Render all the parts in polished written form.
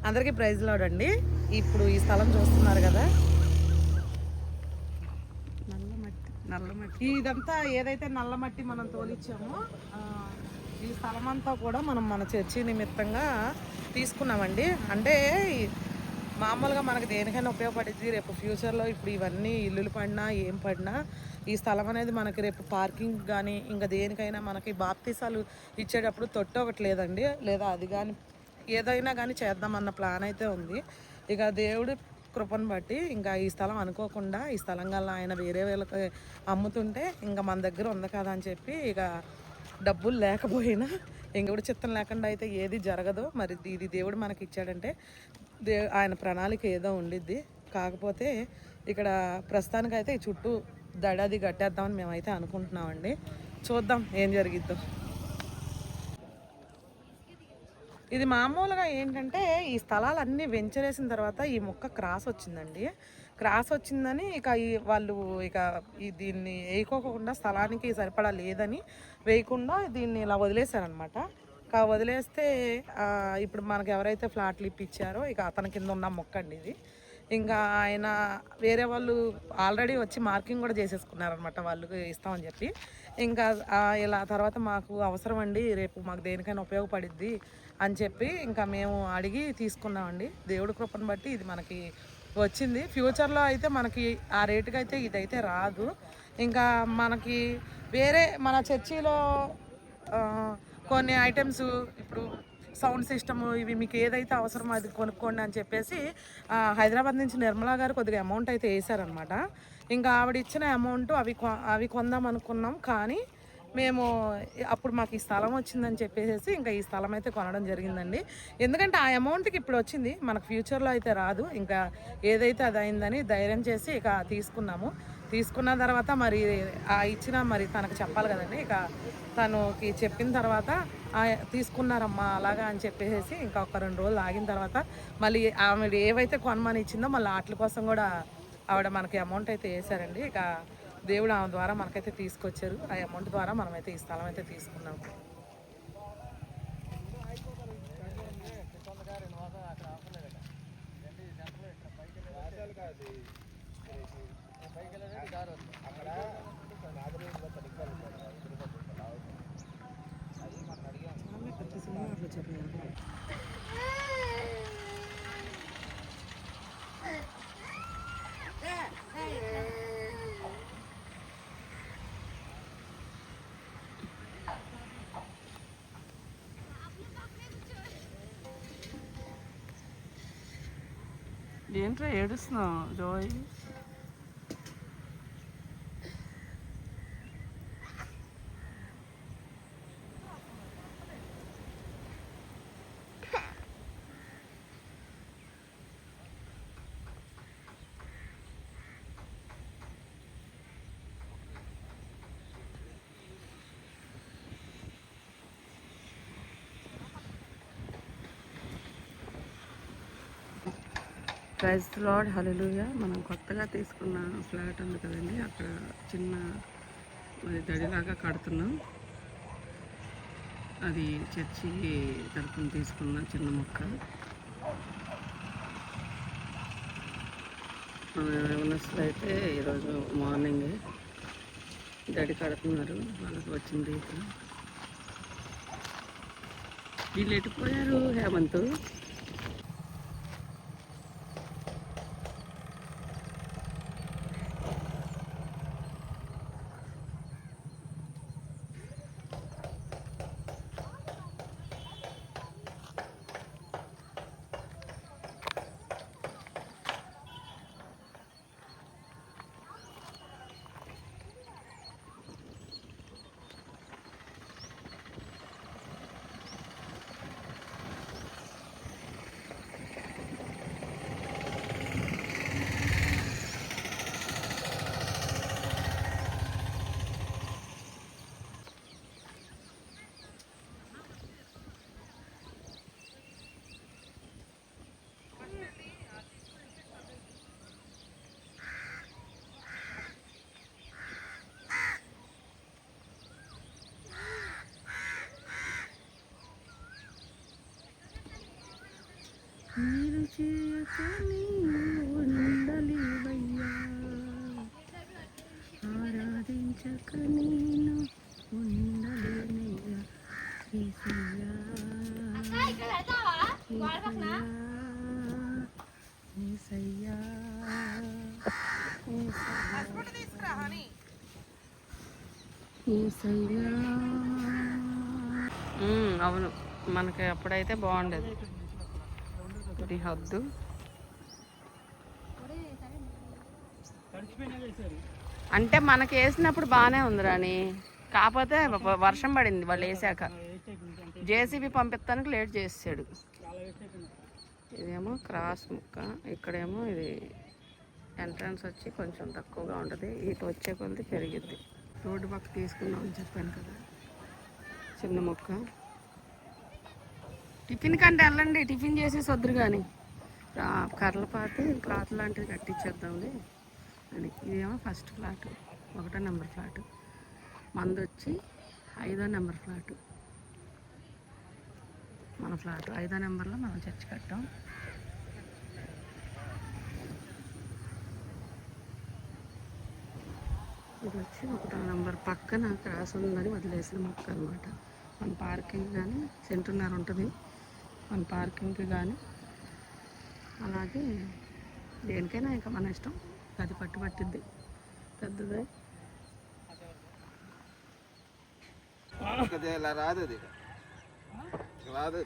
అందరికీ praise lord అండి. ఇప్పుడు ఈ స్థలం చూస్తున్నారు కదా, నల్లమట్టి ఇదంతా ఏదైతే నల్లమట్టి మనం తోలిచ్చామో ఈ స్థలం అంతా కూడా మనం మన చర్చి నిమిత్తంగా తీసుకున్నామండి. అంటే మామూలుగా మనకు దేనికైనా ఉపయోగపడింది. రేపు ఫ్యూచర్లో ఇప్పుడు ఇవన్నీ ఇల్లులు పడినా ఏం పడినా ఈ స్థలం అనేది మనకి రేపు పార్కింగ్ కానీ ఇంకా దేనికైనా మనకి బాప్తీసాలు ఇచ్చేటప్పుడు తొట్టి ఒకటి లేదండి, లేదా అది కానీ ఏదైనా కానీ చేద్దామన్న ప్లాన్ అయితే ఉంది. ఇక దేవుడు కృపను బట్టి ఇంకా ఈ స్థలం అనుకోకుండా ఈ స్థలం గల ఆయన వేరే వాళ్ళకి అమ్ముతుంటే ఇంకా మన దగ్గర ఉంది కదా అని చెప్పి ఇక డబ్బులు లేకపోయినా ఇంకొకటి చిత్తం లేకుండా అయితే ఏది జరగదు. మరి ఇది దేవుడు మనకి ఇచ్చాడంటే ఆయన ప్రణాళిక ఏదో ఉండిద్ది. కాకపోతే ఇక్కడ ప్రస్తుతానికైతే ఈ చుట్టూ దడాది కట్టేద్దామని మేమైతే అనుకుంటున్నామండి. చూద్దాం ఏం జరిగిద్దో. ఇది మామూలుగా ఏంటంటే ఈ స్థలాలన్నీ వెంచరేసిన తర్వాత ఈ మొక్క క్రాస్ వచ్చిందండి. క్రాస్ వచ్చిందని ఇక వాళ్ళు ఇక దీన్ని వేయకోకుండా స్థలానికి సరిపడా లేదని వేయకుండా దీన్ని ఇలా వదిలేశారనమాట. వదిలేస్తే ఇప్పుడు మనకు ఎవరైతే ఫ్లాట్లు ఇప్పించారో ఇక అతని కింద ఉన్న మొక్క అండి ఇది. ఇంకా ఆయన వేరే వాళ్ళు ఆల్రెడీ వచ్చి మార్కింగ్ కూడా చేసేసుకున్నారనమాట, వాళ్ళు ఇస్తామని చెప్పి. ఇంకా ఇలా తర్వాత మాకు అవసరం అండి, రేపు మాకు దేనికైనా ఉపయోగపడిద్ది అని చెప్పి ఇంకా మేము అడిగి తీసుకున్నామండి. దేవుడి కృపను బట్టి ఇది మనకి వచ్చింది. ఫ్యూచర్లో అయితే మనకి ఆ రేటుకి అయితే ఇదైతే రాదు. ఇంకా మనకి వేరే మన చర్చిలో కొన్ని ఐటమ్స్ ఇప్పుడు సౌండ్ సిస్టమ్ ఇవి మీకు ఏదైతే అవసరమో అది కొనుక్కోండి అని చెప్పేసి హైదరాబాద్ నుంచి నిర్మలా గారు కొద్దిగా అమౌంట్ అయితే వేసారనమాట. ఇంకా ఆవిడ ఇచ్చిన అమౌంట్ అవి కొందాం అనుకున్నాం, కానీ మేము అప్పుడు మాకు ఈ స్థలం వచ్చిందని చెప్పేసి ఇంకా ఈ స్థలం అయితే కొనడం జరిగిందండి. ఎందుకంటే ఆ అమౌంట్కి ఇప్పుడు వచ్చింది, మనకు ఫ్యూచర్లో అయితే రాదు. ఇంకా ఏదైతే అది అయిందని ధైర్యం చేసి ఇక తీసుకున్నాము. తీసుకున్న తర్వాత మరి ఇచ్చిన మరి తనకు చెప్పాలి కదండి. ఇక తనకి చెప్పిన తర్వాత తీసుకున్నారమ్మా అలాగా అని చెప్పేసి ఇంకా ఒక 2 రోజులు ఆగిన తర్వాత మళ్ళీ ఆమె ఏవైతే కొనమని ఇచ్చిందో మళ్ళీ వాటి కోసం కూడా ఆవిడ మనకి అమౌంట్ అయితే వేసారండి. ఇక దేవుడు ఆమె ద్వారా మనకైతే తీసుకొచ్చారు. ఆ అమౌంట్ ద్వారా మనమైతే ఈ స్థలం అయితే తీసుకున్నాము. ఏంట్రా ఏడుస్తున్నావు జోయ్? ప్రైజ్ లార్డ్, హల్లెలూయా. మనం కొత్తగా తీసుకున్న ఫ్లాట్ ఉంది కదండి, అక్కడ చిన్న మరి దడిలాగా కడుతున్నాం. అది చర్చి తరఫున తీసుకున్న చిన్న మొక్క. ఎవరినొస్తుంది అయితే ఈరోజు మార్నింగ్ దడి కడుతున్నారు. వాళ్ళకి వచ్చిన రీతి వీళ్ళు ఎటుపోయారు హేమంత్? మీరు చేయక నీవు ఉండలేవయ్యా, ఆరాధించక నేను ఉండలేనయ్యా. యేసయ్యా యేసయ్యా యేసయ్యా. అవును, మనకి అప్పుడైతే బాగుండేది. ఇది హద్దు. అంటే మనకి వేసినప్పుడు బాగానే ఉంది రాని, కాకపోతే వర్షం పడింది వాళ్ళు వేసాక. జేసీబీ పంపిస్తానికి లేట్ చేసాడు. ఇదేమో క్రాస్ ముక్క, ఇక్కడేమో ఇది ఎంట్రన్స్ వచ్చి కొంచెం తక్కువగా ఉంటుంది. ఇటు వచ్చే కొద్ది పెరిగిద్ది. రోడ్డు పక్క తీసుకుందామని చెప్పాను కదా, చిన్న ముక్క. టిఫిన్ కంటే వెళ్ళండి, టిఫిన్ చేసేసి వద్దురు కానీ కర్రలపాతి క్లాత్ లాంటిది కట్టించేద్దాంలే అని. ఇదేమో ఫస్ట్ ఫ్లాట్, 1వ నెంబర్ ఫ్లాట్. మంది వచ్చి 5వ నెంబర్ ఫ్లాట్. మన ఫ్లాట్ 5వ నెంబర్లో మనం చర్చి కట్టాం. ఇది వచ్చి 1వ నెంబర్ పక్కన క్రాస్ ఉందని వదిలేసిన మొక్క అనమాట. మన పార్కింగ్ కానీ సెంటున్నర ఉంటుంది, మన పార్కింగ్కి కానీ అలాగే దేనికైనా ఇంకా మన ఇష్టం. అది పట్టిద్ది పెద్దదే. రాదు రాదు రాదు.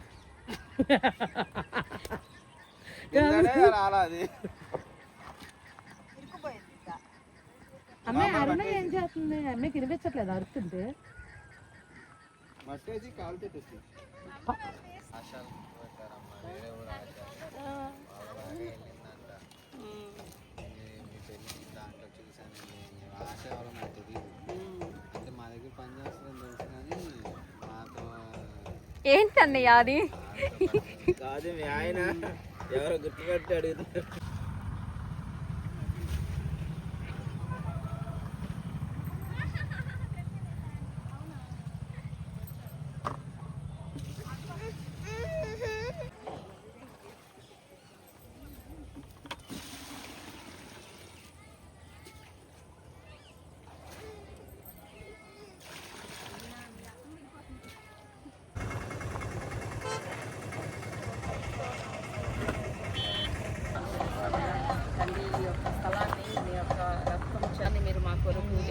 అమ్మాయి అరుణ ఏం చేస్తుంది? అమ్మాయికి వినిపించట్లేదు అరుతుంటే. మట్టేసి కాలుతో దాంట్లో చూసాను. ఆశ ఎవరో నాకు తెలియదు, అంటే మా దగ్గర పని చేస్తుందని తెలుసు కానీ మాతో ఏంటండి అది కాదు. మీ ఆయన ఎవరో గుర్తుపెట్టి అడుగుతున్నారు.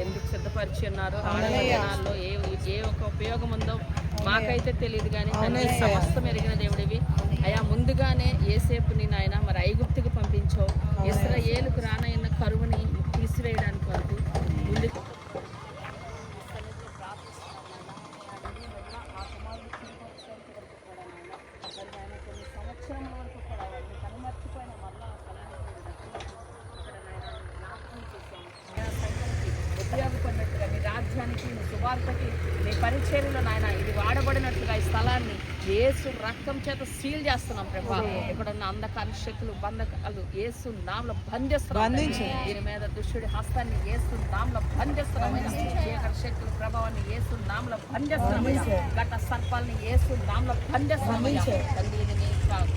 ఎందుకు సిద్ధపరిచి ఉన్నారు, రానున్నాల్లో ఏ ఒక ఉపయోగం ఉందో మాకైతే తెలియదు. కానీ తండ్రి సమస్తం ఎరిగిన దేవుడివి అయా, ముందుగానే ఏసేపుని నాయన మరి ఐగుప్తుకు పంపించావు. ఇశ్రాయేలుకు రానైన కరువుని తీసివేయడానికి వరకు ముందు ఉపయోగపడినట్టుగా నీ రాజ్యానికి, నీ సువార్తకి, నీ పరిచర్యలో నాయన ఇది వాడబడినట్టుగా ఈ స్థలాన్ని యేసు రక్తం చేత సీల్ చేస్తున్నాం ప్రభా. ఇక్కడ ఉన్న అంధకార శక్తులు, బంధకాలు యేసు నామములో బంధిస్తున్నాం. దీని మీద దుష్టుడి హస్తాన్ని యేసు నామములో బంధిస్తున్నాం. చీకటి శక్తుల ప్రభావాన్ని యేసు నామములో బంధిస్తున్నాం. ఘట సర్పాలని యేసు నామములో బంధిస్తున్నాం. దీని నీ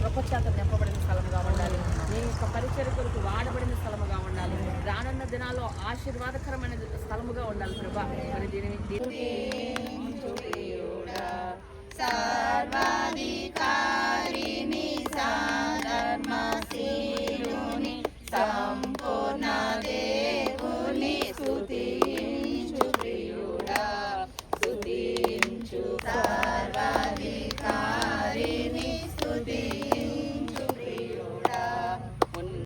కృప చేత నింపబడిన స్థలంగా ఉండాలి, నీ యొక్క పరిచర్య కొరకు వాడబడిన స్థలముగా ఉండాలి, రానున్న దినాల్లో ఆశీర్వాదకరమైన స్థలముగా ఉండాలి ప్రభా. మరి దీనిని సర్వాధికారి